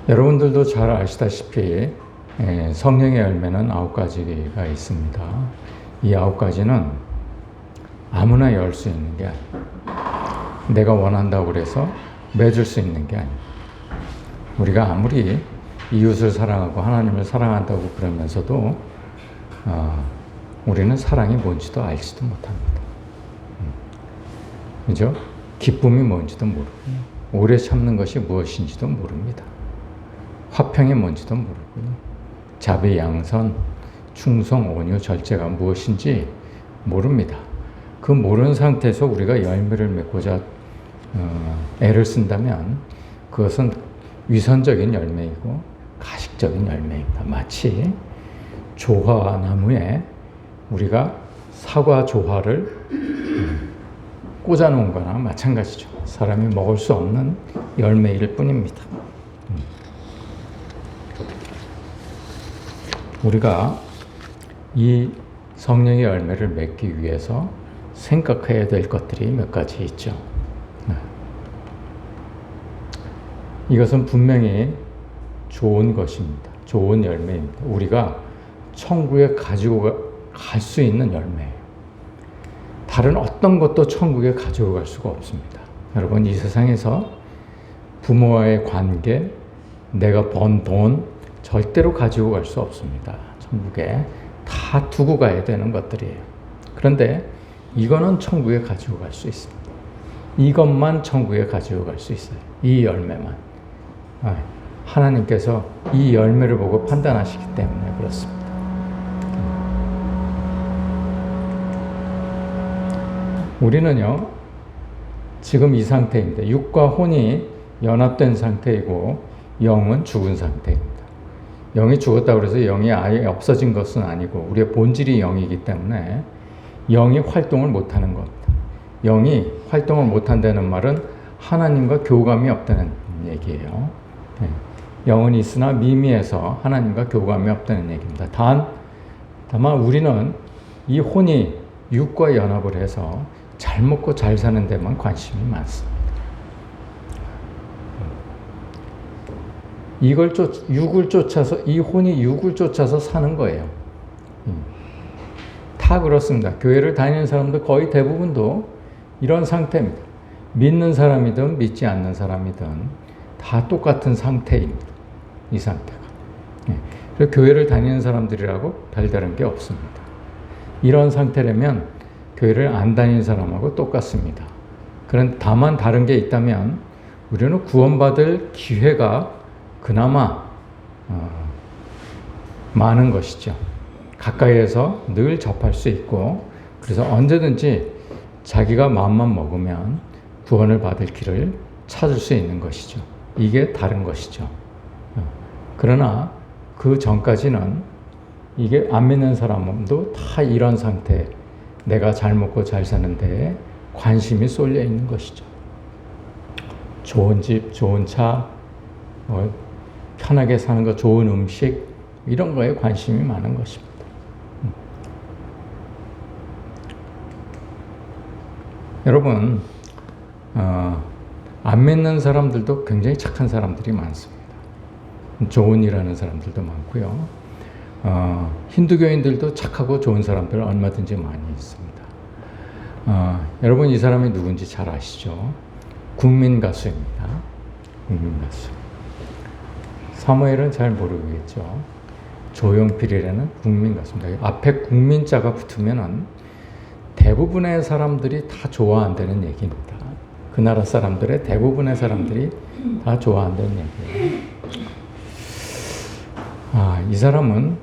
여러분들도 잘 아시다시피 성령의 열매는 9가지가 있습니다. 이 9가지는 아무나 열 수 있는 게 아니에요. 내가 원한다고 그래서 맺을 수 있는 게 아니에요. 우리가 아무리 이웃을 사랑하고 하나님을 사랑한다고 그러면서도 우리는 사랑이 뭔지도 알지도 못합니다. 그죠? 기쁨이 뭔지도 모르고 오래 참는 것이 무엇인지도 모릅니다. 화평이 뭔지도 모르고요. 자비, 양선, 충성, 온유, 절제가 무엇인지 모릅니다. 그 모르는 상태에서 우리가 열매를 맺고자 애를 쓴다면 그것은 위선적인 열매이고 가식적인 열매입니다. 마치 조화 나무에 우리가 사과 조화를 꽂아놓은 거나 마찬가지죠. 사람이 먹을 수 없는 열매일 뿐입니다. 우리가 이 성령의 열매를 맺기 위해서 생각해야 될 것들이 몇 가지 있죠. 이것은 분명히 좋은 것입니다. 좋은 열매입니다. 우리가 천국에 가지고 갈 수 있는 열매예요. 다른 어떤 것도 천국에 가지고 갈 수가 없습니다. 여러분, 이 세상에서 부모와의 관계, 내가 번 돈, 절대로 가지고 갈 수 없습니다. 천국에 다 두고 가야 되는 것들이에요. 그런데 이거는 천국에 가지고 갈 수 있습니다. 이것만 천국에 가지고 갈 수 있어요. 이 열매만. 하나님께서 이 열매를 보고 판단하시기 때문에 그렇습니다. 우리는요, 지금 이 상태입니다. 육과 혼이 연합된 상태이고 영은 죽은 상태입니다. 영이 죽었다고 해서 영이 아예 없어진 것은 아니고 우리의 본질이 영이기 때문에 영이 활동을 못하는 겁니다. 영이 활동을 못한다는 말은 하나님과 교감이 없다는 얘기예요. 영은 있으나 미미해서 하나님과 교감이 없다는 얘기입니다. 다만 우리는 이 혼이 육과 연합을 해서 잘 먹고 잘 사는 데만 관심이 많습니다. 육을 쫓아서, 이 혼이 육을 쫓아서 사는 거예요. 다 그렇습니다. 교회를 다니는 사람들 거의 대부분도 이런 상태입니다. 믿는 사람이든 믿지 않는 사람이든 다 똑같은 상태입니다. 이 상태가. 그래서 교회를 다니는 사람들이라고 별다른 게 없습니다. 이런 상태라면 교회를 안 다니는 사람하고 똑같습니다. 그런 다만 다른 게 있다면 우리는 구원받을 기회가 그나마 많은 것이죠. 가까이에서 늘 접할 수 있고 그래서 언제든지 자기가 마음만 먹으면 구원을 받을 길을 찾을 수 있는 것이죠. 이게 다른 것이죠. 그러나 그 전까지는 이게 안 믿는 사람도 다 이런 상태, 내가 잘 먹고 잘 사는 데에 관심이 쏠려 있는 것이죠. 좋은 집, 좋은 차, 편하게 사는 것, 좋은 음식, 이런 거에 관심이 많은 것입니다. 여러분, 안 믿는 사람들도 굉장히 착한 사람들이 많습니다. 좋은 일 하는 사람들도 많고요. 힌두교인들도 착하고 좋은 사람들 얼마든지 많이 있습니다. 여러분, 이 사람이 누군지 잘 아시죠? 국민 가수입니다. 국민 가수. 사무엘은 잘 모르겠죠. 조용필이라는 국민 가수입니다. 앞에 국민자가 붙으면 대부분의 사람들이 다 좋아한다는 얘기입니다. 그 나라 사람들의 대부분의 사람들이 다 좋아한다는 얘기예요. 이 사람은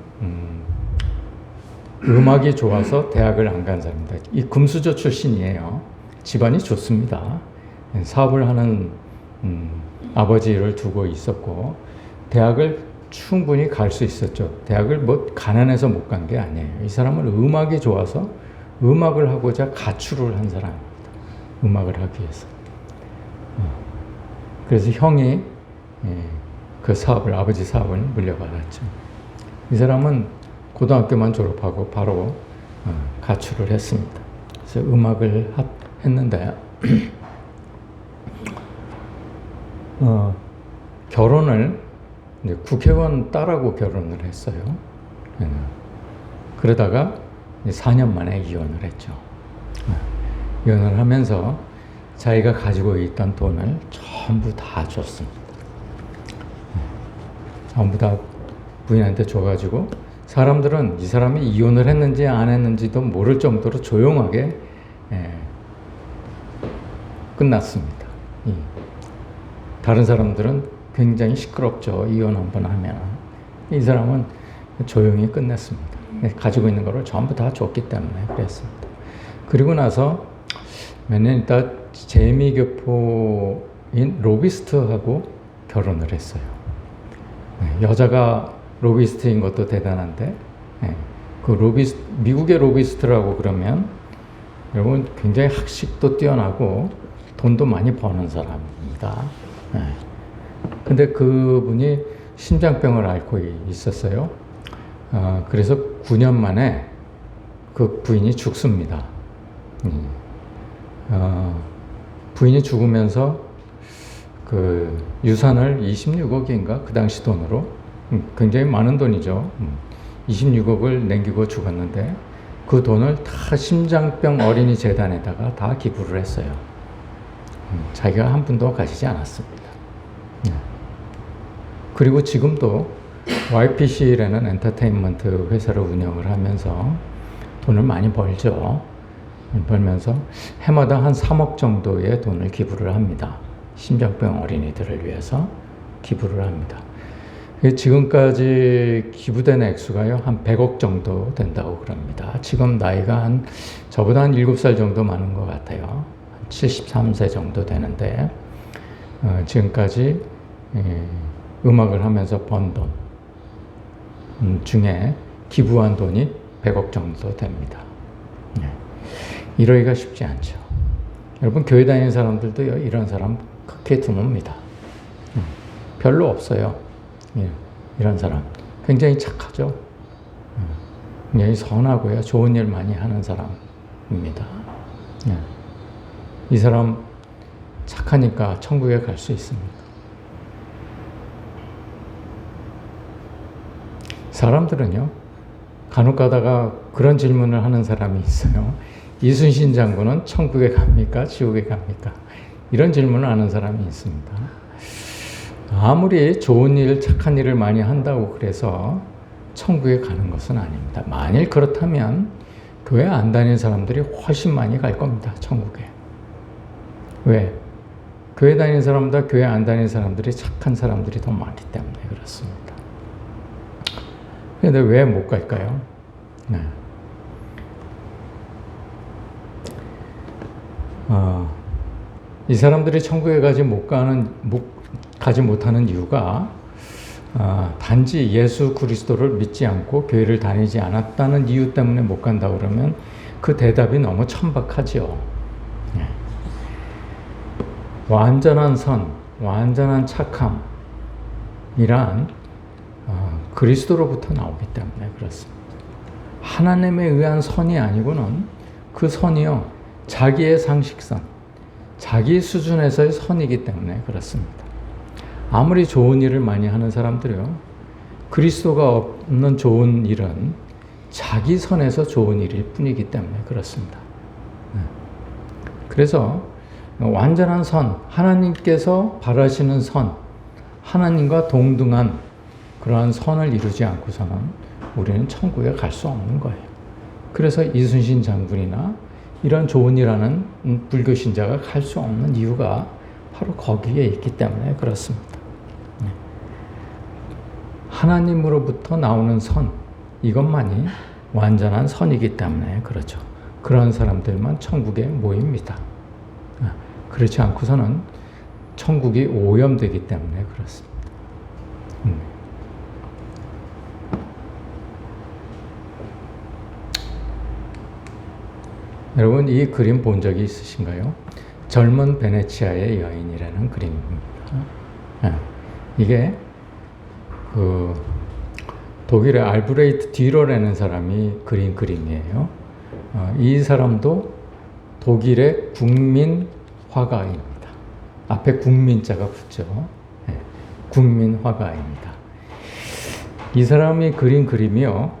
음악이 좋아서 대학을 안 간 사람입니다. 이 금수저 출신이에요. 집안이 좋습니다. 사업을 하는 아버지를 두고 있었고 대학을 충분히 갈 수 있었죠. 대학을 가난해서 못 간 게 아니에요. 이 사람은 음악이 좋아서 음악을 하고자 가출을 한 사람입니다. 음악을 하기 위해서. 그래서 형이 그 사업을, 아버지 사업을 물려받았죠. 이 사람은 고등학교만 졸업하고 바로 가출을 했습니다. 그래서 음악을 했는데 결혼을 국회의원 딸하고 결혼을 했어요. 그러다가 4년 만에 이혼을 했죠. 이혼을 하면서 자기가 가지고 있던 돈을 전부 다 줬습니다. 전부 다 부인한테 줘가지고 사람들은 이 사람이 이혼을 했는지 안 했는지도 모를 정도로 조용하게 끝났습니다. 다른 사람들은 굉장히 시끄럽죠. 이혼 한번 하면. 이 사람은 조용히 끝냈습니다. 가지고 있는 거를 전부 다 줬기 때문에 그랬습니다. 그리고 나서 몇 년 있다 재미교포인 로비스트하고 결혼을 했어요. 여자가 로비스트인 것도 대단한데, 미국의 로비스트라고 그러면 여러분 굉장히 학식도 뛰어나고 돈도 많이 버는 사람입니다. 근데 그분이 심장병을 앓고 있었어요. 그래서 9년 만에 그 부인이 죽습니다. 부인이 죽으면서 그 유산을 26억인가 그 당시 돈으로 굉장히 많은 돈이죠. 26억을 남기고 죽었는데 그 돈을 다 심장병 어린이 재단에다가 다 기부를 했어요. 자기가 한 푼도 가지지 않았습니다. 그리고 지금도 YPC라는 엔터테인먼트 회사를 운영을 하면서 돈을 많이 벌죠. 벌면서 해마다 한 3억 정도의 돈을 기부를 합니다. 심장병 어린이들을 위해서 기부를 합니다. 지금까지 기부된 액수가요, 한 100억 정도 된다고 그럽니다. 지금 나이가 저보다 한 7살 정도 많은 것 같아요. 73세 정도 되는데, 지금까지 음악을 하면서 번 돈 중에 기부한 돈이 100억 정도 됩니다. 이러기가 쉽지 않죠. 여러분, 교회 다니는 사람들도요, 이런 사람 크게 드뭅니다. 별로 없어요. 이런 사람. 굉장히 착하죠. 굉장히 선하고요, 좋은 일 많이 하는 사람입니다. 이 사람 착하니까 천국에 갈 수 있습니다. 사람들은요, 간혹 가다가 그런 질문을 하는 사람이 있어요. 이순신 장군은 천국에 갑니까? 지옥에 갑니까? 이런 질문을 하는 사람이 있습니다. 아무리 좋은 일, 착한 일을 많이 한다고 그래서 천국에 가는 것은 아닙니다. 만일 그렇다면 교회 안 다니는 사람들이 훨씬 많이 갈 겁니다. 천국에. 왜? 교회 다니는 사람보다 교회 안 다니는 사람들이 착한 사람들이 더 많기 때문에 그렇습니다. 그런데 왜 못 갈까요? 이 사람들이 천국에 가지 못하는 이유가 단지 예수 그리스도를 믿지 않고 교회를 다니지 않았다는 이유 때문에 못 간다고 그러면 그 대답이 너무 천박하죠. 완전한 선, 완전한 착함이란 그리스도로부터 나오기 때문에 그렇습니다. 하나님에 의한 선이 아니고는 그 선이요, 자기의 상식선, 자기 수준에서의 선이기 때문에 그렇습니다. 아무리 좋은 일을 많이 하는 사람들이요, 그리스도가 없는 좋은 일은 자기 선에서 좋은 일일 뿐이기 때문에 그렇습니다. 그래서 완전한 선, 하나님께서 바라시는 선, 하나님과 동등한 그러한 선을 이루지 않고서는 우리는 천국에 갈 수 없는 거예요. 그래서 이순신 장군이나 이런 좋은 일하는 불교 신자가 갈 수 없는 이유가 바로 거기에 있기 때문에 그렇습니다. 하나님으로부터 나오는 선, 이것만이 완전한 선이기 때문에 그렇죠. 그런 사람들만 천국에 모입니다. 그렇지 않고서는 천국이 오염되기 때문에 그렇습니다. 여러분, 이 그림 본 적이 있으신가요? 젊은 베네치아의 여인이라는 그림입니다. 이게 독일의 알브레이트 뒤러라는 사람이 그린 그림이에요. 이 사람도 독일의 국민 화가입니다. 앞에 국민자가 붙죠. 국민 화가입니다. 이 사람이 그린 그림이요.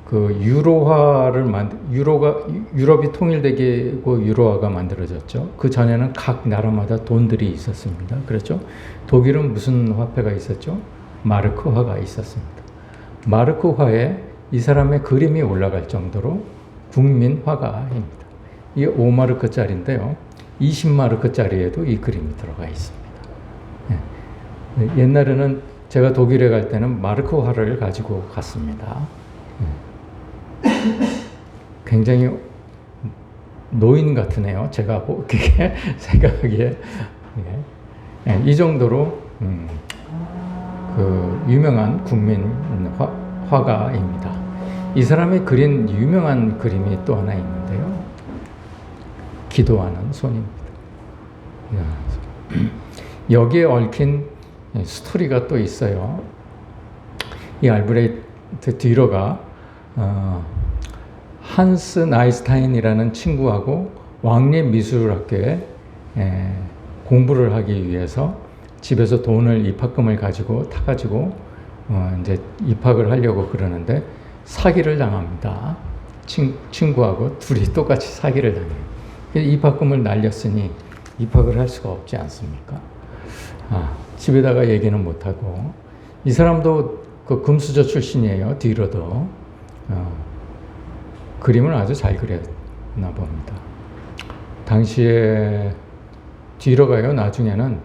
그 유럽이 통일되고 유로화가 만들어졌죠. 그 전에는 각 나라마다 돈들이 있었습니다. 그렇죠? 독일은 무슨 화폐가 있었죠? 마르크화가 있었습니다. 마르크화에 이 사람의 그림이 올라갈 정도로 국민화가입니다. 이게 5마르크짜리인데요. 20마르크짜리에도 이 그림이 들어가 있습니다. 옛날에는 제가 독일에 갈 때는 마르크화를 가지고 갔습니다. 굉장히 노인 같으네요. 제가 보기에 생각하기에 이 정도로 그 유명한 국민 화가입니다. 이 사람이 그린 유명한 그림이 또 하나 있는데요. 기도하는 손입니다. 여기에 얽힌 스토리가 또 있어요. 이 알브레히트 뒤로가 한스 나이스타인이라는 친구하고 왕립미술학교에 공부를 하기 위해서 집에서 돈을 입학금을 가지고 타가지고 이제 입학을 하려고 그러는데 사기를 당합니다. 친구하고 둘이 똑같이 사기를 당해요. 입학금을 날렸으니 입학을 할 수가 없지 않습니까? 집에다가 얘기는 못하고 이 사람도 그 금수저 출신이에요. 뒤로도 그림을 아주 잘 그렸나 봅니다. 당시에 뒤로가요. 나중에는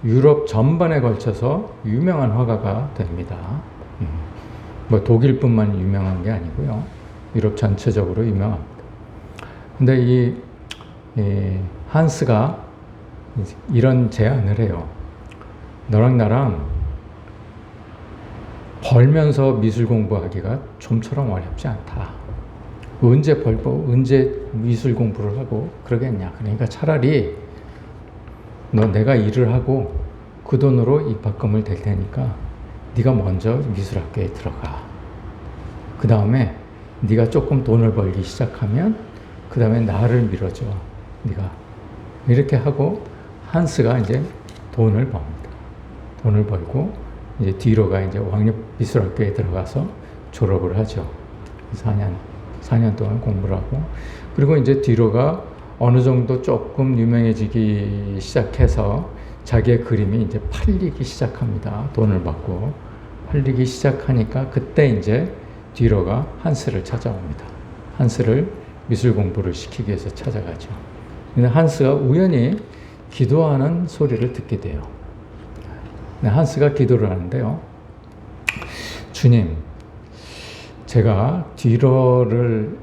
유럽 전반에 걸쳐서 유명한 화가가 됩니다. 뭐 독일뿐만 유명한 게 아니고요. 유럽 전체적으로 유명합니다. 근데 이 한스가 이런 제안을 해요. 너랑 나랑 벌면서 미술 공부하기가 좀처럼 어렵지 않다. 언제 벌고 언제 미술 공부를 하고 그러겠냐. 그러니까 차라리 내가 일을 하고 그 돈으로 입학금을 댈 테니까 네가 먼저 미술학교에 들어가. 그 다음에 네가 조금 돈을 벌기 시작하면 그 다음에 나를 밀어줘. 네가 이렇게 하고 한스가 이제 돈을 법니다. 돈을 벌고 이제 뒤로가 이제 왕립미술학교에 들어가서 졸업을 하죠. 4년 동안 공부를 하고 그리고 이제 뒤로가 어느 정도 조금 유명해지기 시작해서 자기의 그림이 이제 팔리기 시작합니다. 돈을 받고 팔리기 시작하니까 그때 이제 뒤로가 한스를 찾아옵니다. 한스를 미술 공부를 시키기 위해서 찾아가죠. 근데 한스가 우연히 기도하는 소리를 듣게 돼요. 한스가 기도를 하는데요. 주님, 제가 뒤로를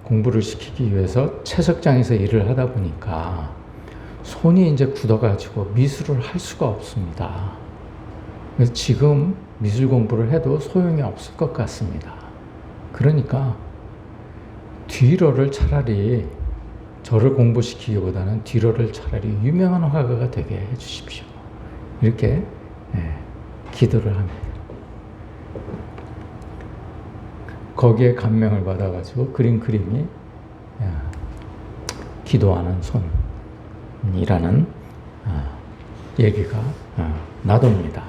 공부를 시키기 위해서 채석장에서 일을 하다 보니까 손이 이제 굳어가지고 미술을 할 수가 없습니다. 그래서 지금 미술 공부를 해도 소용이 없을 것 같습니다. 그러니까 뒤로를 차라리 저를 공부시키기보다는 뒤로를 차라리 유명한 화가가 되게 해주십시오. 이렇게 기도를 합니다. 거기에 감명을 받아가지고 그린 그림이 기도하는 손이라는 얘기가 나놉니다.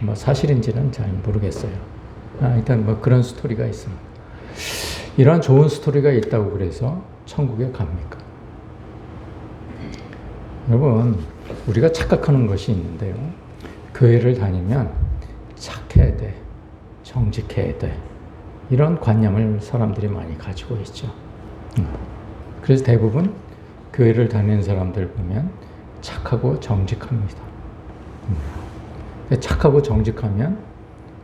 뭐 사실인지는 잘 모르겠어요. 일단 뭐 그런 스토리가 있습니다. 이러한 좋은 스토리가 있다고 그래서 천국에 갑니까? 여러분, 우리가 착각하는 것이 있는데요. 교회를 다니면 착해야 돼, 정직해야 돼. 이런 관념을 사람들이 많이 가지고 있죠. 그래서 대부분 교회를 다니는 사람들 보면 착하고 정직합니다. 착하고 정직하면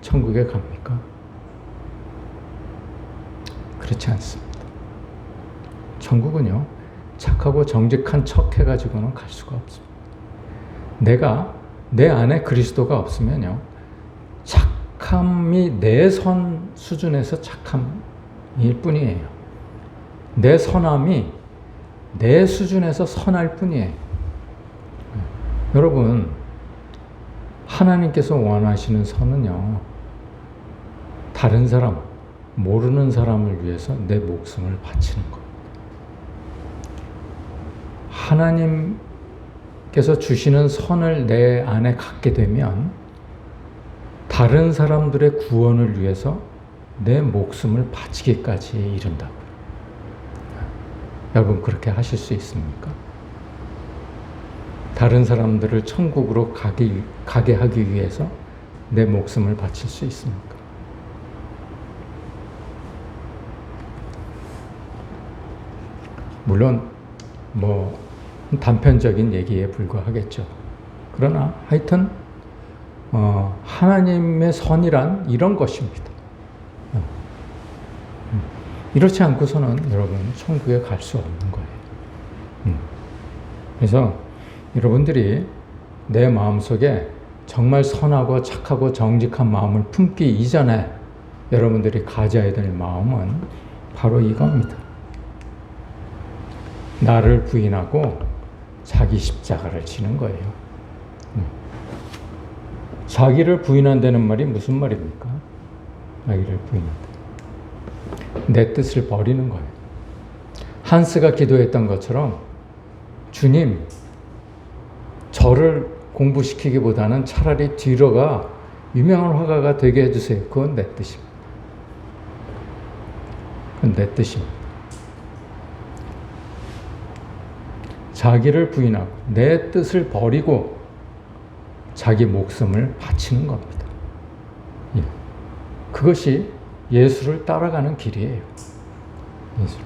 천국에 갑니까? 그렇지 않습니다. 천국은요, 착하고 정직한 척 해가지고는 갈 수가 없습니다. 내 안에 그리스도가 없으면요, 착함이 내 선 수준에서 착함일 뿐이에요. 내 선함이 내 수준에서 선할 뿐이에요. 여러분, 하나님께서 원하시는 선은요, 다른 사람, 모르는 사람을 위해서 내 목숨을 바치는 겁니다. 하나님께서 주시는 선을 내 안에 갖게 되면 다른 사람들의 구원을 위해서 내 목숨을 바치기까지 이른다고요. 여러분 그렇게 하실 수 있습니까? 다른 사람들을 천국으로 가게 하기 위해서 내 목숨을 바칠 수 있습니까? 물론 뭐 단편적인 얘기에 불과하겠죠. 그러나 하여튼 하나님의 선이란 이런 것입니다. 이렇지 않고서는 여러분 천국에 갈 수 없는 거예요. 그래서 여러분들이 내 마음속에 정말 선하고 착하고 정직한 마음을 품기 이전에 여러분들이 가져야 될 마음은 바로 이겁니다. 나를 부인하고 자기 십자가를 지는 거예요. 자기를 부인한다는 말이 무슨 말입니까? 자기를 부인한다. 내 뜻을 버리는 거예요. 한스가 기도했던 것처럼 주님, 저를 공부시키기보다는 차라리 뒤로가 유명한 화가가 되게 해주세요. 그건 내 뜻입니다. 그건 내 뜻입니다. 자기를 부인하고 내 뜻을 버리고 자기 목숨을 바치는 겁니다. 예. 그것이 예수를 따라가는 길이에요. 예수.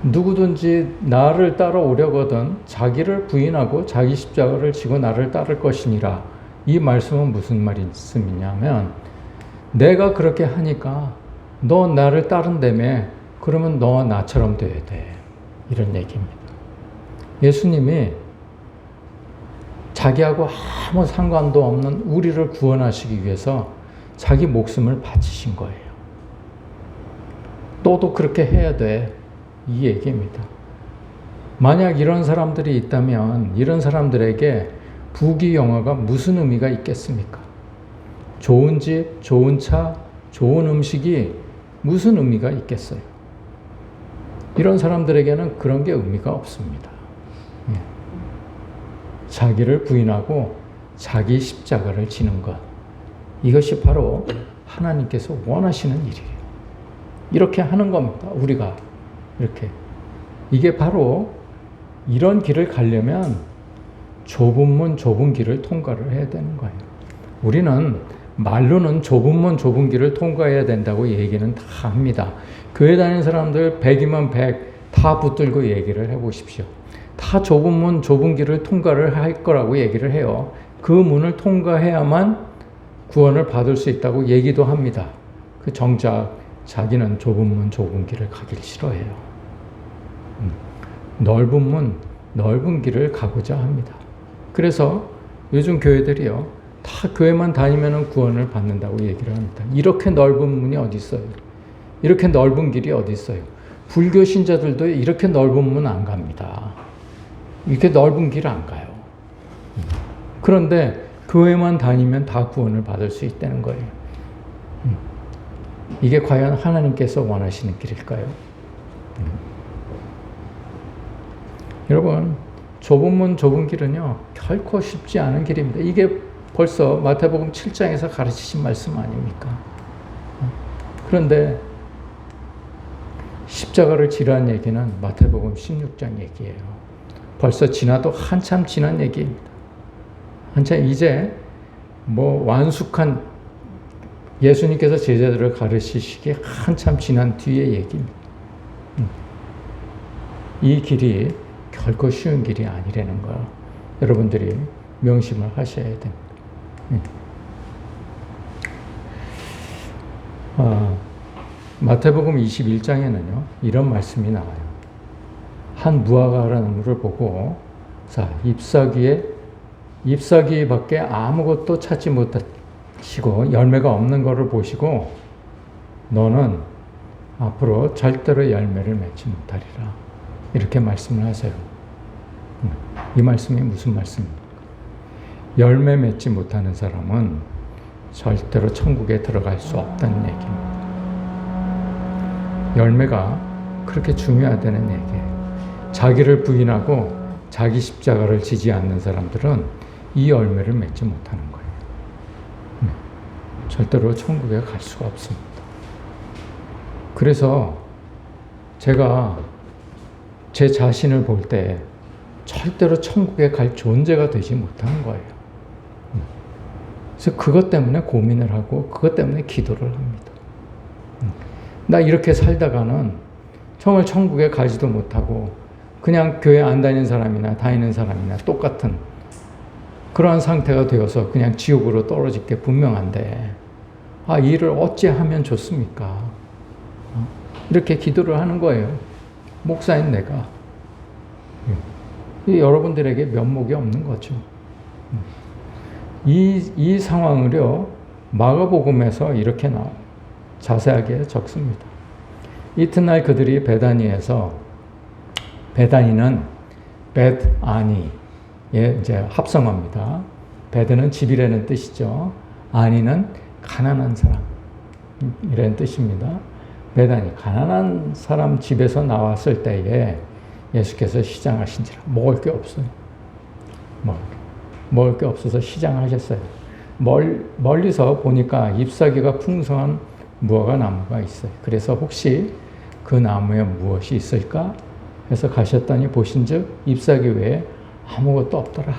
누구든지 나를 따라오려거든 자기를 부인하고 자기 십자가를 지고 나를 따를 것이니라. 이 말씀은 무슨 말씀이냐면 내가 그렇게 하니까 너 나를 따른다며 그러면 너 나처럼 돼야 돼. 이런 얘기입니다. 예수님이 자기하고 아무 상관도 없는 우리를 구원하시기 위해서 자기 목숨을 바치신 거예요. 너도 그렇게 해야 돼. 이 얘기입니다. 만약 이런 사람들이 있다면 이런 사람들에게 부귀영화가 무슨 의미가 있겠습니까? 좋은 집, 좋은 차, 좋은 음식이 무슨 의미가 있겠어요? 이런 사람들에게는 그런 게 의미가 없습니다. 자기를 부인하고 자기 십자가를 지는 것. 이것이 바로 하나님께서 원하시는 일이에요. 이렇게 하는 겁니다. 우리가 이렇게. 이게 바로 이런 길을 가려면 좁은 문 좁은 길을 통과를 해야 되는 거예요. 우리는 말로는 좁은 문 좁은 길을 통과해야 된다고 얘기는 다 합니다. 교회 다니는 사람들 100이면 100 다 붙들고 얘기를 해보십시오. 다 좁은 문 좁은 길을 통과를 할 거라고 얘기를 해요. 그 문을 통과해야만 구원을 받을 수 있다고 얘기도 합니다. 그 정작 자기는 좁은 문 좁은 길을 가길 싫어해요. 넓은 문 넓은 길을 가고자 합니다. 그래서 요즘 교회들이요, 다 교회만 다니면 구원을 받는다고 얘기를 합니다. 이렇게 넓은 문이 어디 있어요? 이렇게 넓은 길이 어디 있어요? 불교 신자들도 이렇게 넓은 문 안 갑니다. 이렇게 넓은 길 안 가요. 그런데 교회만 다니면 다 구원을 받을 수 있다는 거예요. 이게 과연 하나님께서 원하시는 길일까요? 여러분, 좁은 문 좁은 길은요 결코 쉽지 않은 길입니다. 이게 벌써 마태복음 7장에서 가르치신 말씀 아닙니까? 그런데 십자가를 지라는 얘기는 마태복음 16장 얘기예요. 벌써 지나도 한참 지난 얘기입니다. 한참 이제 뭐 완숙한 예수님께서 제자들을 가르치시기에 한참 지난 뒤의 얘기입니다. 이 길이 결코 쉬운 길이 아니라는 거 여러분들이 명심을 하셔야 됩니다. 마태복음 21장에는요 이런 말씀이 나와요. 한 무화과나무를 보고 자 잎사귀밖에 아무것도 찾지 못하시고 열매가 없는 것을 보시고 너는 앞으로 절대로 열매를 맺지 못하리라. 이렇게 말씀을 하세요. 이 말씀이 무슨 말씀입니까? 열매 맺지 못하는 사람은 절대로 천국에 들어갈 수 없다는 얘기입니다. 열매가 그렇게 중요하다는 얘기예요. 자기를 부인하고 자기 십자가를 지지 않는 사람들은 이 열매를 맺지 못하는 거예요. 절대로 천국에 갈 수가 없습니다. 그래서 제가 제 자신을 볼 때 절대로 천국에 갈 존재가 되지 못하는 거예요. 그래서 그것 때문에 고민을 하고 그것 때문에 기도를 합니다. 나 이렇게 살다가는 정말 천국에 가지도 못하고 그냥 교회 안 다니는 사람이나 다니는 사람이나 똑같은 그러한 상태가 되어서 그냥 지옥으로 떨어질 게 분명한데 이 일을 어찌하면 좋습니까? 이렇게 기도를 하는 거예요. 목사인 내가. 여러분들에게 면목이 없는 거죠. 이 상황을요, 마가복음에서 이렇게 자세하게 적습니다. 이튿날 그들이 베다니에서, 베다니는 벳아니의 이제 합성어입니다. 베드는 집이라는 뜻이죠. 아니는 가난한 사람, 이라는 뜻입니다. 베다니, 가난한 사람 집에서 나왔을 때에 예수께서 시장하신지라. 먹을 게 없어요. 먹을 게 없어서 시장하셨어요. 멀리서 보니까 잎사귀가 풍성한 무화과 나무가 있어요. 그래서 혹시 그 나무에 무엇이 있을까 해서 가셨더니 보신즉 잎사귀 외에 아무것도 없더라.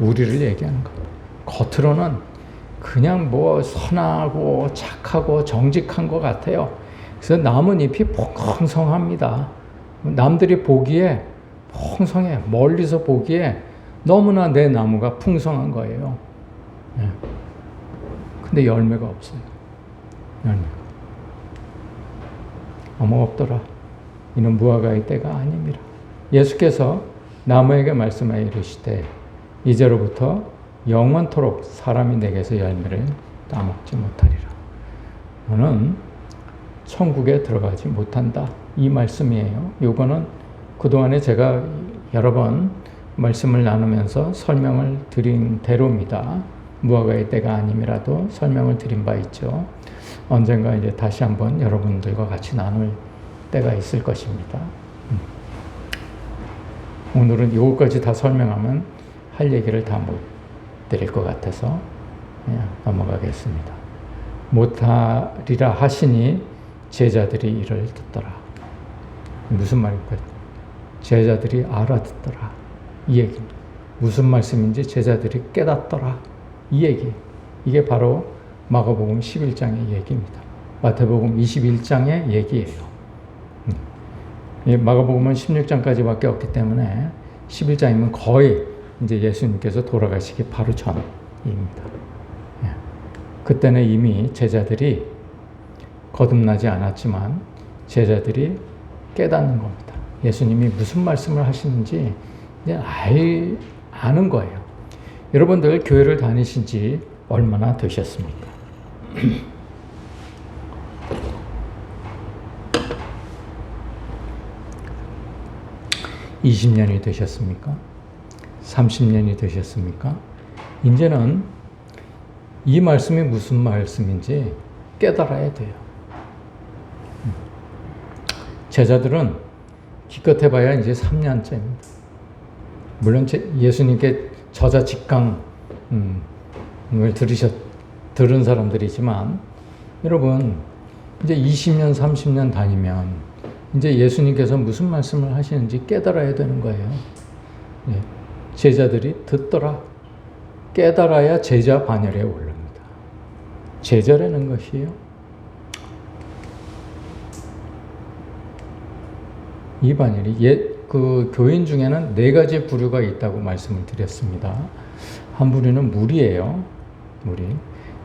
우리를 얘기하는 거. 겉으로는 그냥 선하고 착하고 정직한 것 같아요. 그래서 나뭇잎이 풍성합니다. 남들이 보기에 풍성해. 멀리서 보기에 너무나 내 나무가 풍성한 거예요. 근데 열매가 없어요. 열매가. 아무 없더라. 이는 무화과의 때가 아님이라. 예수께서 나무에게 말씀하여 이르시되 이제로부터 영원토록 사람이 내게서 열매를 따먹지 못하리라. 너는 천국에 들어가지 못한다. 이 말씀이에요. 요거는 그동안에 제가 여러 번 말씀을 나누면서 설명을 드린 대로입니다. 무화과의 때가 아님이라도 설명을 드린 바 있죠. 언젠가 이제 다시 한번 여러분들과 같이 나눌 때가 있을 것입니다. 오늘은 이것까지 다 설명하면 할 얘기를 다 못 드릴 것 같아서 그냥 넘어가겠습니다. 못하리라 하시니 제자들이 이를 듣더라. 무슨 말일까요? 제자들이 알아듣더라. 이 얘기입니다. 무슨 말씀인지 제자들이 깨닫더라. 이 얘기. 이게 바로 마가복음 11장의 얘기입니다. 마태복음 21장의 얘기예요. 마가복음은 16장까지밖에 없기 때문에 11장이면 거의 이제 예수님께서 돌아가시기 바로 전입니다. 그때는 이미 제자들이 거듭나지 않았지만 제자들이 깨닫는 겁니다. 예수님이 무슨 말씀을 하시는지 이제 아는 거예요. 여러분들 교회를 다니신 지 얼마나 되셨습니까? 20년이 되셨습니까? 30년이 되셨습니까? 이제는 이 말씀이 무슨 말씀인지 깨달아야 돼요. 제자들은 기껏 해봐야 이제 3년째입니다. 물론 예수님께 저자 직강을 들은 사람들이지만 여러분 이제 20년, 30년 다니면 이제 예수님께서 무슨 말씀을 하시는지 깨달아야 되는 거예요. 제자들이 듣더라. 깨달아야 제자 반열에 오릅니다. 제자라는 것이요. 이 반열이 그 교인 중에는 4가지 부류가 있다고 말씀을 드렸습니다. 한 부류는 무리예요. 무리.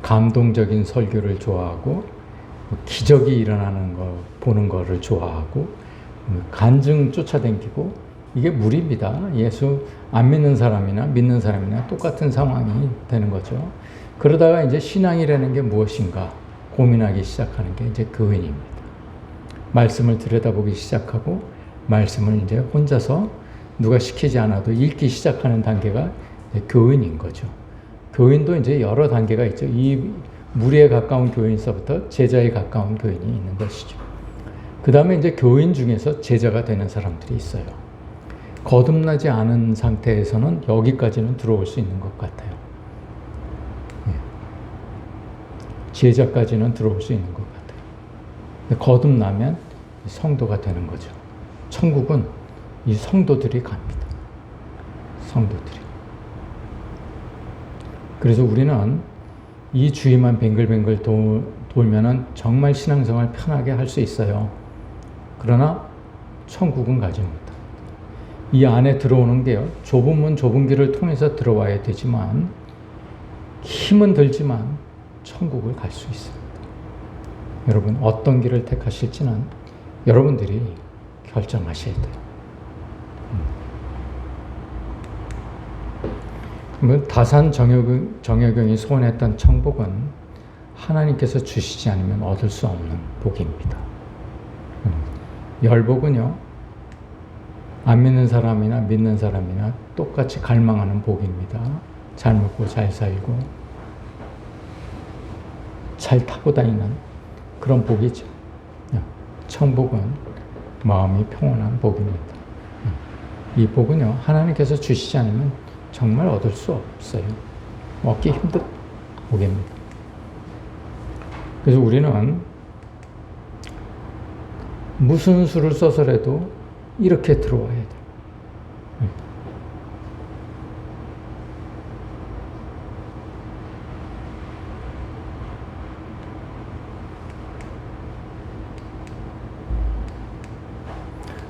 감동적인 설교를 좋아하고 기적이 일어나는 거 보는 거를 좋아하고 간증 쫓아다니고 이게 무리입니다. 예수 안 믿는 사람이나 믿는 사람이나 똑같은 상황이 되는 거죠. 그러다가 이제 신앙이라는 게 무엇인가 고민하기 시작하는 게 이제 교인입니다. 말씀을 들여다보기 시작하고 말씀을 이제 혼자서 누가 시키지 않아도 읽기 시작하는 단계가 교인인 거죠. 교인도 이제 여러 단계가 있죠. 이 무리에 가까운 교인서부터 제자에 가까운 교인이 있는 것이죠. 그 다음에 이제 교인 중에서 제자가 되는 사람들이 있어요. 거듭나지 않은 상태에서는 여기까지는 들어올 수 있는 것 같아요. 제자까지는 들어올 수 있는 것 같아요. 근데 거듭나면 성도가 되는 거죠. 천국은 이 성도들이 갑니다. 성도들이. 그래서 우리는 이 주위만 뱅글뱅글 돌면은 정말 신앙생활 편하게 할 수 있어요. 그러나 천국은 가지 못합니다. 이 안에 들어오는 게요, 좁은 문 좁은 길을 통해서 들어와야 되지만 힘은 들지만 천국을 갈 수 있습니다. 여러분 어떤 길을 택하실지는 여러분들이 결정하셔야 돼요. 다산 정여경이 소원했던 천복은 하나님께서 주시지 않으면 얻을 수 없는 복입니다. 열복은요, 안 믿는 사람이나 믿는 사람이나 똑같이 갈망하는 복입니다. 잘 먹고 잘 살고 잘 타고 다니는 그런 복이죠. 천복은 마음이 평온한 복입니다. 이 복은요, 하나님께서 주시지 않으면 정말 얻을 수 없어요. 얻기 힘든 복입니다. 그래서 우리는 무슨 수를 써서라도 이렇게 들어와야 돼요.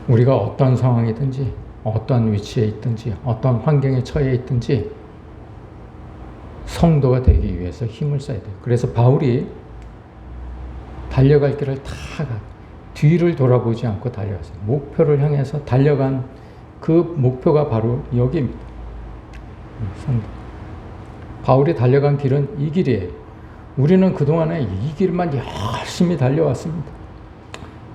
우리가 어떤 상황이든지 어떤 위치에 있든지 어떤 환경에 처해 있든지 성도가 되기 위해서 힘을 써야 돼요. 그래서 바울이 달려갈 길을 다 뒤를 돌아보지 않고 달려갔어요. 목표를 향해서 달려간 그 목표가 바로 여기입니다. 성도. 바울이 달려간 길은 이 길이에요. 우리는 그동안에 이 길만 열심히 달려왔습니다.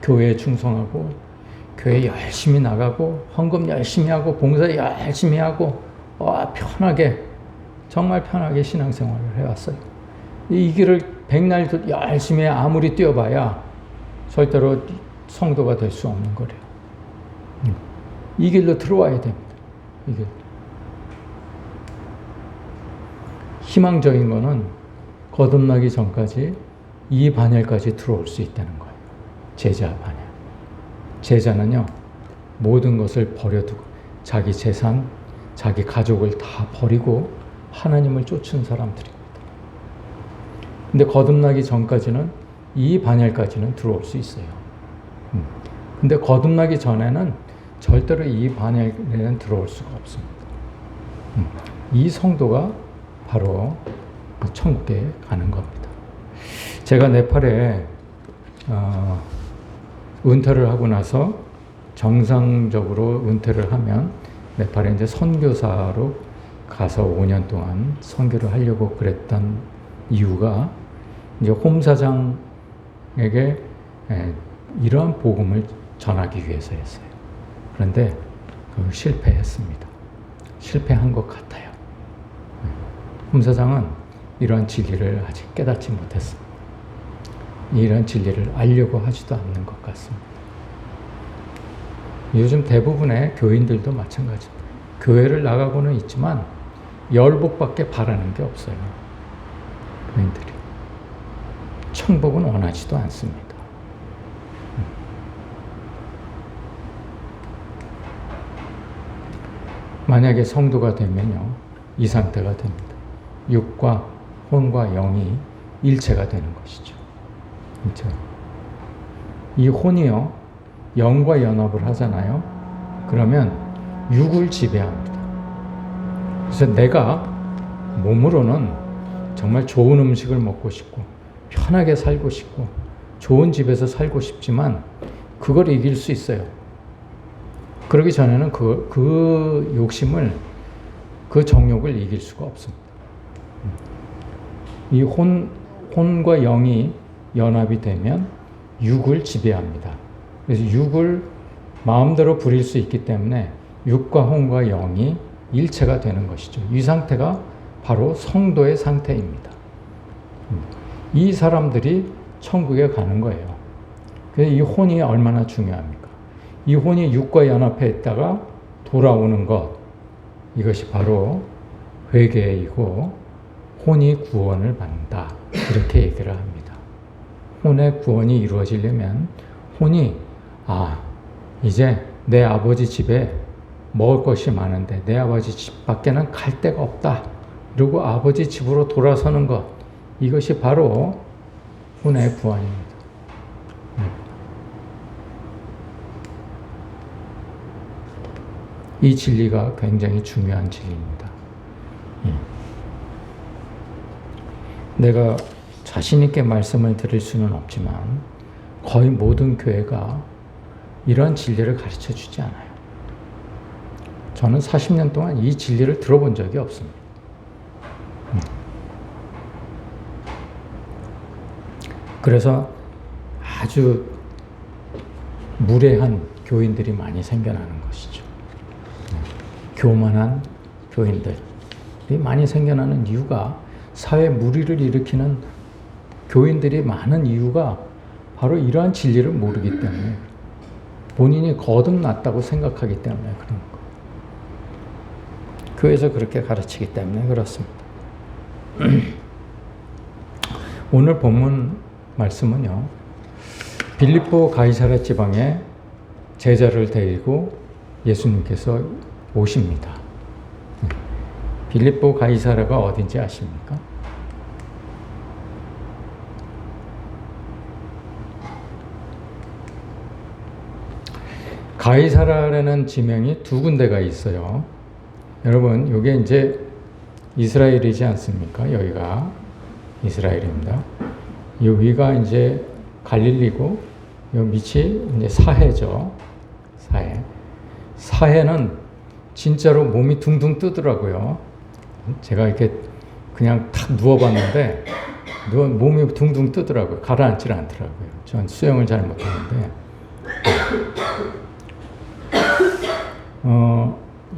교회에 충성하고 교회 열심히 나가고 헌금 열심히 하고 봉사 열심히 하고 편하게, 정말 편하게 신앙생활을 해왔어요. 이 길을 백날 열심히 아무리 뛰어봐야 절대로 성도가 될 수 없는 거래요. 이 길로 들어와야 됩니다. 이 길. 희망적인 거는 거듭나기 전까지 이 반열까지 들어올 수 있다는 거예요. 제자 반열. 제자는요, 모든 것을 버려두고 자기 재산, 자기 가족을 다 버리고 하나님을 쫓은 사람들입니다. 근데 거듭나기 전까지는 이 반열까지는 들어올 수 있어요. 근데 거듭나기 전에는 절대로 이 반열에는 들어올 수가 없습니다. 이 성도가 바로 천국에 가는 겁니다. 제가 네팔에 은퇴를 하고 나서 정상적으로 은퇴를 하면 네팔에 이제 선교사로 가서 5년 동안 선교를 하려고 그랬던 이유가 이제 홈 사장에게 이러한 복음을 전하기 위해서였어요. 그런데 실패했습니다. 실패한 것 같아요. 홈 사장은 이러한 진리를 아직 깨닫지 못했습니다. 이런 진리를 알려고 하지도 않는 것 같습니다. 요즘 대부분의 교인들도 마찬가지입니다. 교회를 나가고는 있지만 열복밖에 바라는 게 없어요. 교인들이. 천복은 원하지도 않습니다. 만약에 성도가 되면요, 이 상태가 됩니다. 육과 혼과 영이 일체가 되는 것이죠. 그렇죠? 이 혼이요, 영과 연합을 하잖아요. 그러면 육을 지배합니다. 그래서 내가 몸으로는 정말 좋은 음식을 먹고 싶고 편하게 살고 싶고 좋은 집에서 살고 싶지만 그걸 이길 수 있어요. 그러기 전에는 그 욕심을, 그 정욕을 이길 수가 없습니다. 이 혼과 영이 연합이 되면 육을 지배합니다. 그래서 육을 마음대로 부릴 수 있기 때문에 육과 혼과 영이 일체가 되는 것이죠. 이 상태가 바로 성도의 상태입니다. 이 사람들이 천국에 가는 거예요. 그래서 이 혼이 얼마나 중요합니까? 이 혼이 육과 연합해 있다가 돌아오는 것, 이것이 바로 회개이고 혼이 구원을 받는다. 이렇게 얘기를 합니다. 혼의 구원이 이루어지려면 혼이 이제 내 아버지 집에 먹을 것이 많은데 내 아버지 집 밖에는 갈 데가 없다. 그리고 아버지 집으로 돌아서는 것. 이것이 바로 혼의 구원입니다. 이 진리가 굉장히 중요한 진리입니다. 내가 자신 있게 말씀을 드릴 수는 없지만 거의 모든 교회가 이런 진리를 가르쳐 주지 않아요. 저는 40년 동안 이 진리를 들어본 적이 없습니다. 그래서 아주 무례한 교인들이 많이 생겨나는 것이죠. 교만한 교인들이 많이 생겨나는 이유가, 사회 무리를 일으키는 교인들이 많은 이유가 바로 이러한 진리를 모르기 때문에, 본인이 거듭났다고 생각하기 때문에 그런 거예요. 교회에서 그렇게 가르치기 때문에 그렇습니다. 오늘 본문 말씀은요, 빌립보 가이사랴 지방에 제자를 데리고 예수님께서 오십니다. 빌립보 가이사랴가 어딘지 아십니까? 가이사랴라는 지명이 두 군데가 있어요. 여러분, 이게 이제 이스라엘이지 않습니까? 여기가 이스라엘입니다. 여기가 이제 갈릴리고, 요 밑이 이제 사해죠. 사해는 진짜로 몸이 둥둥 뜨더라고요. 제가 이렇게 그냥 탁 누워봤는데, 몸이 둥둥 뜨더라고요. 가라앉질 않더라고요. 전 수영을 잘 못하는데.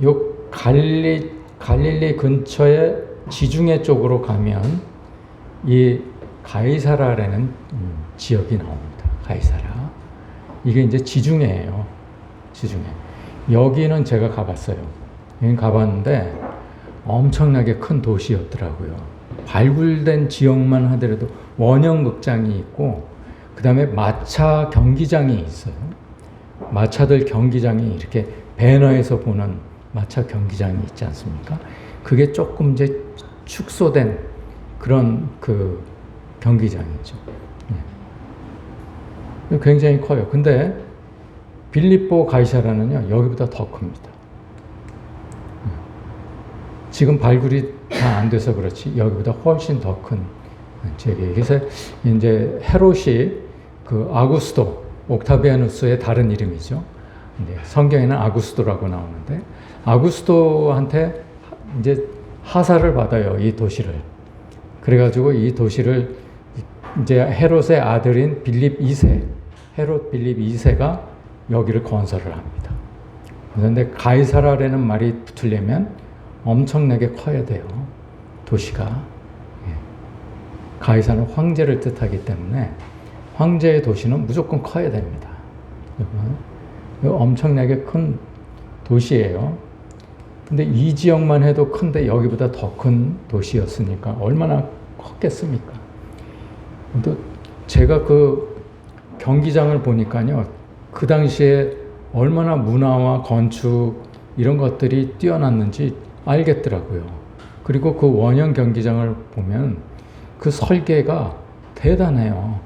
요 갈릴리 근처에 지중해 쪽으로 가면 이 가이사랴라는 지역이 나옵니다. 가이사랴. 이게 이제 지중해예요. 지중해. 여기는 제가 가봤어요. 여기 가봤는데 엄청나게 큰 도시였더라고요. 발굴된 지역만 하더라도 원형극장이 있고, 그 다음에 마차 경기장이 있어요. 마차들 경기장이 이렇게 배너에서 보는 마차 경기장이 있지 않습니까? 그게 조금 이제 축소된 그런 그 경기장이죠. 굉장히 커요. 근데 빌립보 가이사랴는요, 여기보다 더 큽니다. 지금 발굴이 다 안 돼서 그렇지 여기보다 훨씬 더 큰 지역이에요. 그래서 이제 헤롯이 그 아구스도, 옥타비아누스의 다른 이름이죠. 성경에는 아구스도라고 나오는데, 아구스도한테 이제 하사를 받아요, 이 도시를. 그래가지고 이 도시를 이제 헤롯의 아들인 빌립 2세, 헤롯 빌립 2세가 여기를 건설을 합니다. 그런데 가이사랴라는 말이 붙으려면 엄청나게 커야 돼요, 도시가. 가이사는 황제를 뜻하기 때문에 황제의 도시는 무조건 커야 됩니다. 엄청나게 큰 도시예요. 근데 이 지역만 해도 큰데 여기보다 더 큰 도시였으니까 얼마나 컸겠습니까? 또 제가 그 경기장을 보니까요, 그 당시에 얼마나 문화와 건축 이런 것들이 뛰어났는지 알겠더라고요. 그리고 그 원형 경기장을 보면 그 설계가 대단해요.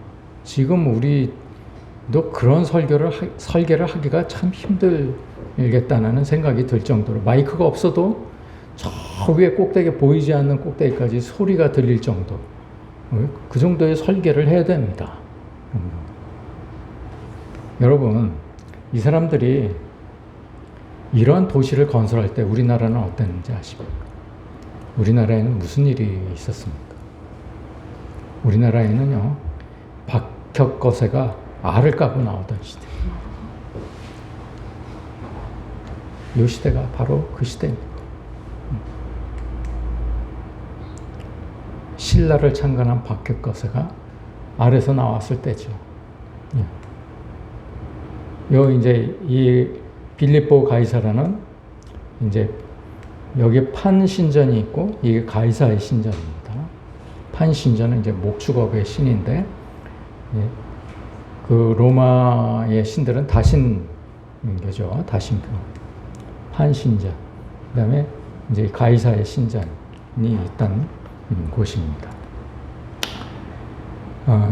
지금 우리도 그런 설계를 하기가 참 힘들겠다는 생각이 들 정도로, 마이크가 없어도 저 위에 꼭대기, 보이지 않는 꼭대기까지 소리가 들릴 정도, 그 정도의 설계를 해야 됩니다. 여러분, 이 사람들이 이러한 도시를 건설할 때 우리나라는 어땠는지 아십니까? 우리나라에는 무슨 일이 있었습니까? 우리나라에는요, 박혁거세가 알을 까고 나오던 시대. 이 시대가 바로 그 시대입니다. 신라를 창건한 박혁거세가 알에서 나왔을 때죠. 이제 이 빌립보 가이사랴는 이제 여기에 판 신전이 있고, 이게 가이사의 신전입니다. 판신자는 이제 목축업의 신인데, 예, 그 로마의 신들은 다신교죠. 다신교. 판신자. 그 다음에 이제 가이사의 신전이 있던 곳입니다.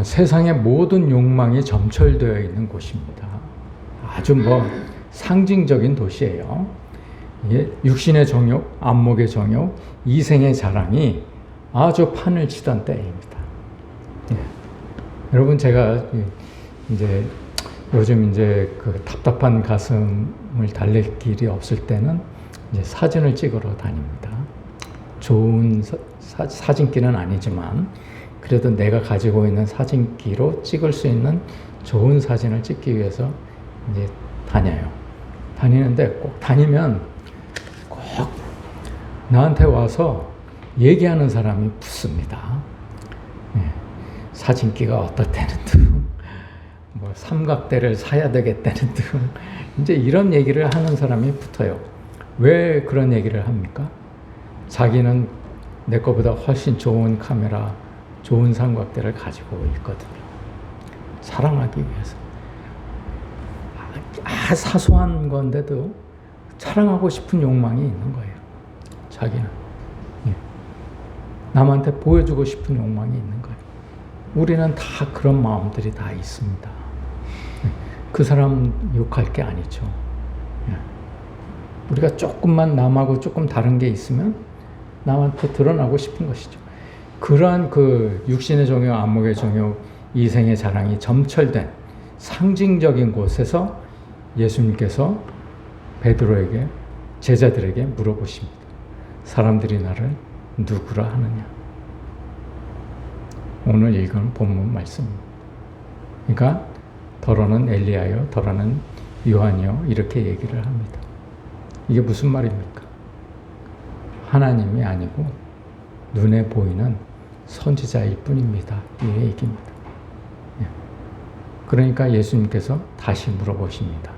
세상의 모든 욕망이 점철되어 있는 곳입니다. 아주 상징적인 도시예요. 육신의 정욕, 안목의 정욕, 이생의 자랑이 아주 판을 치던 때입니다. 예. 여러분, 제가 이제 요즘 이제 그 답답한 가슴을 달랠 길이 없을 때는 이제 사진을 찍으러 다닙니다. 좋은 사진기는 아니지만 그래도 내가 가지고 있는 사진기로 찍을 수 있는 좋은 사진을 찍기 위해서 이제 다니는데 꼭 다니면 꼭 나한테 와서 얘기하는 사람이 붙습니다. 예. 사진기가 어떻다는 등, 삼각대를 사야 되겠다는 등, 이제 이런 얘기를 하는 사람이 붙어요. 왜 그런 얘기를 합니까? 자기는 내 거보다 훨씬 좋은 카메라, 좋은 삼각대를 가지고 있거든요. 사랑하기 위해서. 사소한 건데도 자랑하고 싶은 욕망이 있는 거예요. 자기는. 예. 남한테 보여주고 싶은 욕망이 있는 거예요. 우리는 다 그런 마음들이 다 있습니다. 예. 그 사람 욕할 게 아니죠. 예. 우리가 조금만 남하고 조금 다른 게 있으면 남한테 드러나고 싶은 것이죠. 그러한 그 육신의 정욕, 안목의 정욕, 이생의 자랑이 점철된 상징적인 곳에서 예수님께서 베드로에게, 제자들에게 물어보십니다. 사람들이 나를 누구라 하느냐? 오늘 읽은 본문 말씀입니다. 그러니까 더러는 엘리야요, 더러는 요한이요, 이렇게 얘기를 합니다. 이게 무슨 말입니까? 하나님이 아니고 눈에 보이는 선지자일 뿐입니다. 이 얘기입니다. 예. 그러니까 예수님께서 다시 물어보십니다.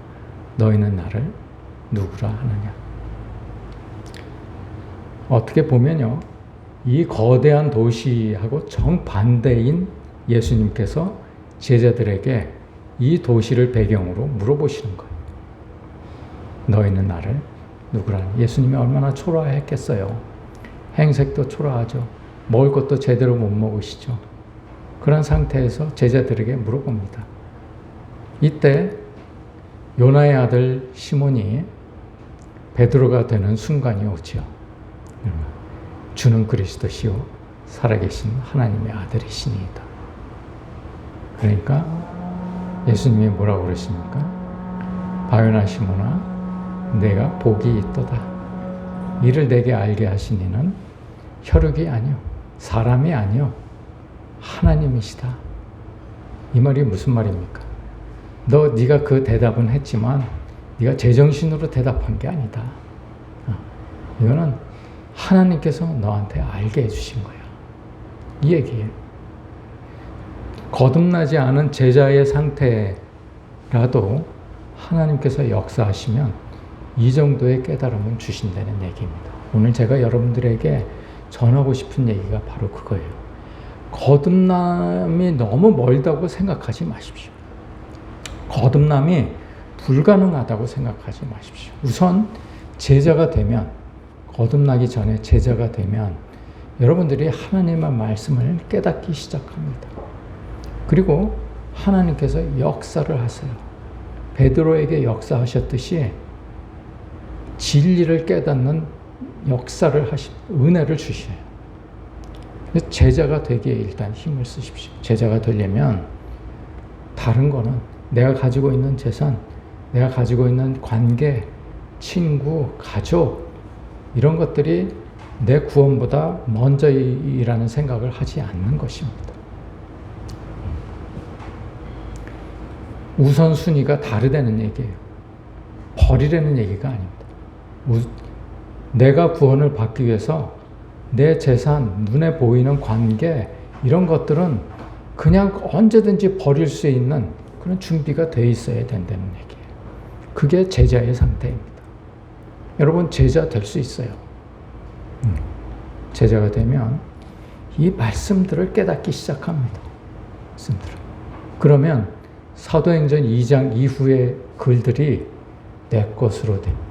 너희는 나를 누구라 하느냐? 어떻게 보면요, 이 거대한 도시하고 정반대인 예수님께서 제자들에게 이 도시를 배경으로 물어보시는 거예요. 너희는 나를 누구라 하느냐? 예수님이 얼마나 초라했겠어요. 행색도 초라하죠. 먹을 것도 제대로 못 먹으시죠. 그런 상태에서 제자들에게 물어봅니다. 이때 요나의 아들 시몬이 베드로가 되는 순간이 오지요. 주는 그리스도시요 살아계신 하나님의 아들이시니이다. 그러니까 예수님이 뭐라고 그러십니까? 바요나 시몬아, 내가 복이 있도다. 이를 내게 알게 하신 이는 혈육이 아니요 사람이 아니요 하나님이시다. 이 말이 무슨 말입니까? 네가 그 대답은 했지만 네가 제정신으로 대답한 게 아니다. 이거는 하나님께서 너한테 알게 해주신 거야. 이 얘기예요. 거듭나지 않은 제자의 상태라도 하나님께서 역사하시면 이 정도의 깨달음을 주신다는 얘기입니다. 오늘 제가 여러분들에게 전하고 싶은 얘기가 바로 그거예요. 거듭남이 너무 멀다고 생각하지 마십시오. 거듭남이 불가능하다고 생각하지 마십시오. 우선 제자가 되면, 거듭나기 전에 제자가 되면 여러분들이 하나님의 말씀을 깨닫기 시작합니다. 그리고 하나님께서 역사를 하세요. 베드로에게 역사하셨듯이 진리를 깨닫는 역사를 은혜를 주셔요. 제자가 되기에 일단 힘을 쓰십시오. 제자가 되려면 다른 거는 내가 가지고 있는 재산, 내가 가지고 있는 관계, 친구, 가족, 이런 것들이 내 구원보다 먼저이라는 생각을 하지 않는 것입니다. 우선순위가 다르다는 얘기예요. 버리라는 얘기가 아닙니다. 내가 구원을 받기 위해서 내 재산, 눈에 보이는 관계, 이런 것들은 그냥 언제든지 버릴 수 있는 그런 준비가 돼 있어야 된다는 얘기예요. 그게 제자의 상태입니다. 여러분, 제자 될 수 있어요. 제자가 되면 이 말씀들을 깨닫기 시작합니다. 말씀들을. 그러면 사도행전 2장 이후의 글들이 내 것으로 됩니다.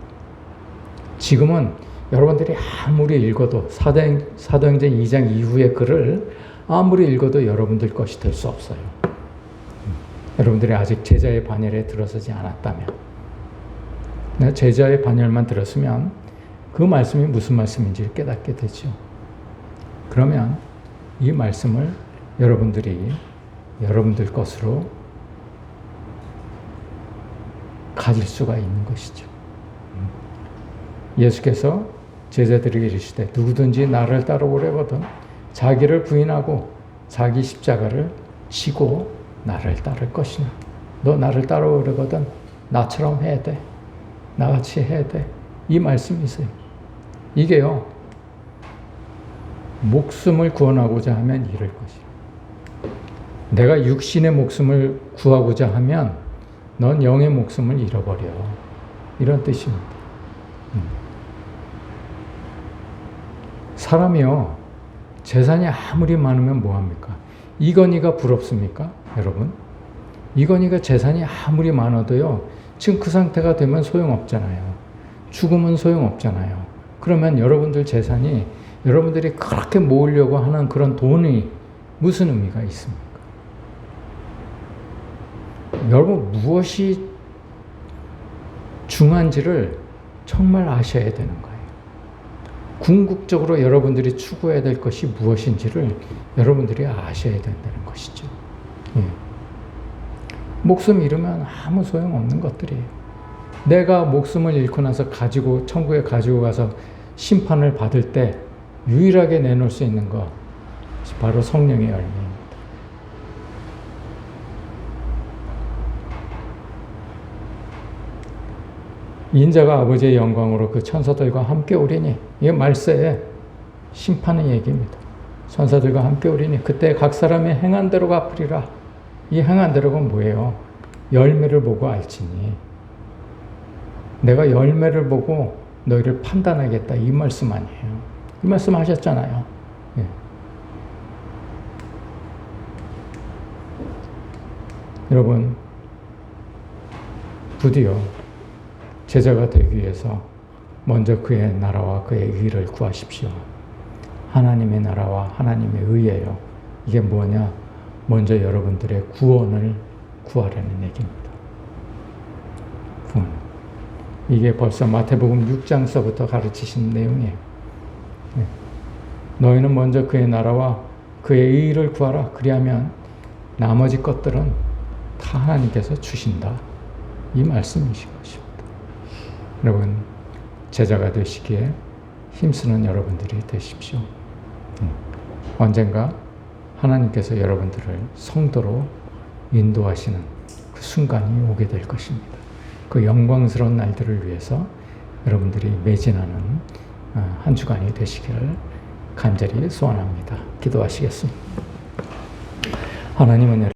지금은 여러분들이 아무리 읽어도 사도행전 2장 이후의 글을 아무리 읽어도 여러분들 것이 될 수 없어요. 여러분들이 아직 제자의 반열에 들어서지 않았다면, 제자의 반열만 들었으면 그 말씀이 무슨 말씀인지를 깨닫게 되죠. 그러면 이 말씀을 여러분들이 여러분들 것으로 가질 수가 있는 것이죠. 예수께서 제자들에게 이르시되 누구든지 나를 따라오려거든 자기를 부인하고 자기 십자가를 지고 나를 따를 것이나. 너 나를 따라오려거든 나처럼 해야 돼. 나같이 해야 돼. 이 말씀이세요. 이게요, 목숨을 구원하고자 하면 이럴 것이요. 내가 육신의 목숨을 구하고자 하면 넌 영의 목숨을 잃어버려. 이런 뜻입니다. 사람이요, 재산이 아무리 많으면 뭐합니까? 이건희가 부럽습니까? 여러분? 이건희가 재산이 아무리 많아도요, 지금 그 상태가 되면 소용없잖아요. 죽으면 소용없잖아요. 그러면 여러분들 재산이 여러분들이 그렇게 모으려고 하는 그런 돈이 무슨 의미가 있습니까? 여러분, 무엇이 중요한지를 정말 아셔야 되는 거예요. 궁극적으로 여러분들이 추구해야 될 것이 무엇인지를 여러분들이 아셔야 된다는 것이죠. 예. 목숨 잃으면 아무 소용없는 것들이에요. 내가 목숨을 잃고 나서 천국에 가지고 가서 심판을 받을 때 유일하게 내놓을 수 있는 것, 바로 성령의 열매입니다. 인자가 아버지의 영광으로 그 천사들과 함께 오리니, 이게 말세의 심판의 얘기입니다. 천사들과 함께 오리니 그때 각 사람의 행한 대로 갚으리라. 이 행한 대로가 뭐예요? 열매를 보고 알지니. 내가 열매를 보고 너희를 판단하겠다, 이 말씀 아니에요. 이 말씀 하셨잖아요. 예. 여러분, 부디요 제자가 되기 위해서 먼저 그의 나라와 그의 의를 구하십시오. 하나님의 나라와 하나님의 의예요. 이게 뭐냐? 먼저 여러분들의 구원을 구하라는 얘기입니다. 구원. 이게 벌써 마태복음 6장서부터 가르치신 내용이에요. 네. 너희는 먼저 그의 나라와 그의 의를 구하라. 그리하면 나머지 것들은 다 하나님께서 주신다. 이 말씀이신 것입니다. 여러분, 제자가 되시기에 힘쓰는 여러분들이 되십시오. 언젠가 하나님께서 여러분들을 성도로 인도하시는 그 순간이 오게 될 것입니다. 그 영광스러운 날들을 위해서 여러분들이 매진하는 한 주간이 되시기를 간절히 소원합니다. 기도하시겠습니다. 하나님은